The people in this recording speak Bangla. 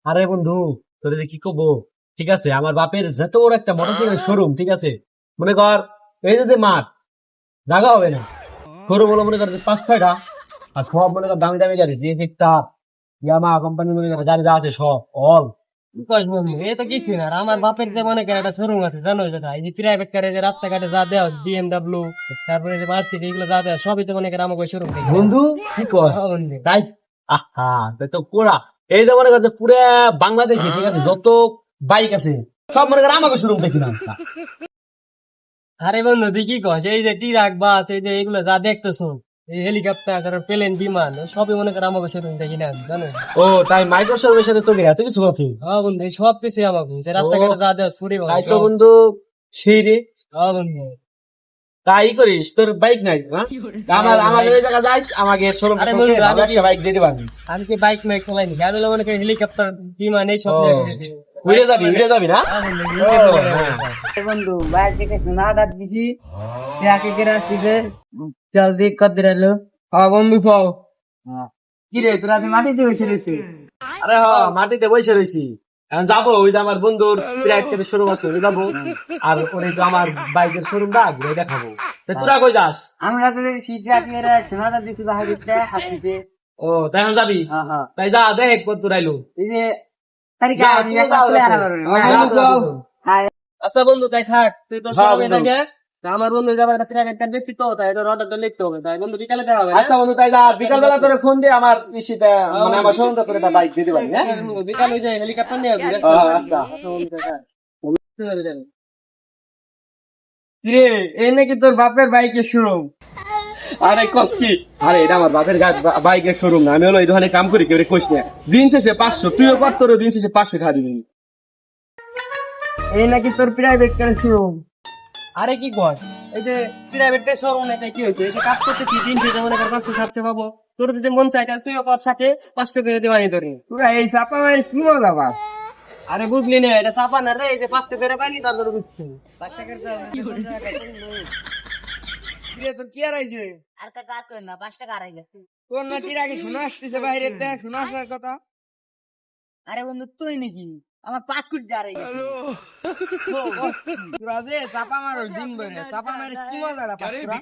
আরে বন্ধু, তোর কি কবো? ঠিক আছে, আমার বাপের যত বড় একটা মোটরসাইকেল শোরুম, ঠিক আছে, মনে কর এই যে মাঠ, জায়গা হবে না। শোরুম হলো মনে কর যে 5-6টা, আর সব মনে কর দামি দামি গাড়ি, যে ইয়ামা কোম্পানি মনে কর গাড়ি যা আছে সব অল। কি কস বন্ধু, এ তো কিছুই না। আর আমার বাপের যে মনে করে একটা শোরুম আছে, জানো যেটা, এই যে প্রাইভেট কারে যে রাস্তাঘাটে যা দেওয়া, বিএমডাব্লিউ, তারপরে যে মার্সিডিজ, এগুলো যা দেওয়া সবই তো মনে করে আমাকে শোরুম থেকে নেয়। বন্ধু কি কর হ্যাঁ বন্ধু। তাই? আহা, তাই তো কোড়া। এই যে মনে কর যে পুরা বাংলাদেশে, ঠিক আছে, যত বাইক আছে সব মনে কর আমাকে শোরুম থেকে না। আরে বন্ধু তুই কি কস, এই যে ট্রাক বাস, এই যে এগুলো যা দেখতেছো, এই হেলিকপ্টার, তারপর প্লেন, বিমান, সবই মনে করে আমাকে শোরুম থেকে নেয়, জানো? ও তাই, মাইক্রোসফটের সাথে তোর এত কিছু কথা? হ্যাঁ বন্ধু, এই সব কিছু আমাকে, যে ও রাস্তাঘাটে যা দেওয়া ছুরি তাই তো বন্ধু, সেই রে। হ্যাঁ বন্ধু। তাই করিস, তোর বাইক নাই না? আমার আমার ওই জায়গা যাইস, আমাকে শোরুম আরে বন্ধু, আমি কি, একটা বাইক দিয়ে দিবানি। আমি কি বাইক মাইক চালাই নাকি? আমি হলো মনে করি হেলিকপ্টার, বিমান, এই সব ও, জায়গায়। উড়ে যাবি না? হ্যাঁ বন্ধু, ও, হেলিকপ্টার। হ্যাঁ। বন্ধু বাইরে থেকে সোনা দাঁত দিছি ইয়াকে কেরা আসছে জলদি কত দিলো। হ্যাঁ বন্ধু পাও। কি রে তোরা তুই মাটিতে বসে রয়েছে? আরে হ, মাটিতে বসে রয়েছি। এখন যাবো, ওই যে আমার বন্ধুর প্রাইভেট শোরুম আছে, ওই যাবো। আর ওই তো আমার বাইকের শোরুমটা ঘুরে দেখাবো। তা তোরা কই যাস? আমরা তো দেখছি ট্রাকেরা সোনা দাঁত দিছি বাইরে হাসিছে। ও তাই, এখন যাবি? হ্যাঁ হ্যাঁ, তাই যা, দেখ কত দূর আইলো। এই যে তারিখা যা, আমি তুই একটা যাও, প্লে দেখো। হারা যা, যা, যা। আচ্ছা বন্ধু, তাই থাক, তুই তো হ্যাঁ, শোরুমে বন্ধু। থাকে। তা আমার বন্ধু যাবার একটা প্রাইভেট কার বেশি, তো তাই তোর অর্ডারটা লিখতে হবে। তাই বন্ধু, বিকালে দেওয়া হবে না? আচ্ছা বন্ধু, তাই যা, বিকাল বেলা তোরে ফোন দিয়ে আমার ইসিতে, মানে আমার শোরুমটা করে একটা বাইক দিয়ে দিবানি, হ্যাঁ? বিকাল হয়ে যায়, হেলিকপ্টার নিয়ে আসবি। আচ্ছা। কিরে এই নাকি তোর বাপের বাইকের শোরুম? আরে কস কি? আরে এটা আমার বাপের বাইকের শোরুম না, আমি হলো এই দোকানে কাম করি, কেউ কইস না। দিন শেষে 500, তুইও কর, তোর দিন শেষে 500 খাওয়া দিবি। এই নাকি তোর প্রাইভেট কার শোরুম? আরে কি কর, এই যে প্রাইভেট শোরুম না, তাই কি হয়েছে, এই যে কাজ করতেছি, দিন শেষে মনে কর 500-700 পাবো। তোর যদি মন চাই তাহলে তুইও কর, সাথে 500 করে দেওয়ানি তোর। তোরা এই চাপা মারি কি মজা পাস? আরে বুঝলি না, এটা চাপা না রে, এই যে 500 করে পানি তারপরে বুঝছি। কিরে তোর কি আর আইছে? আর কাকা আর করেন না, 5 টাকা আড়াই গেছে। তোর না টিরাকে শোনা আসতেছে বাইরে শোনা আসার কথা। আরে বন্ধু তুই নাকি আমার 5 কোটি আড়াই গেছে। তোরা যে চাপা মারো দিন ভরে চাপা মারে কি মজা পাস তোরা?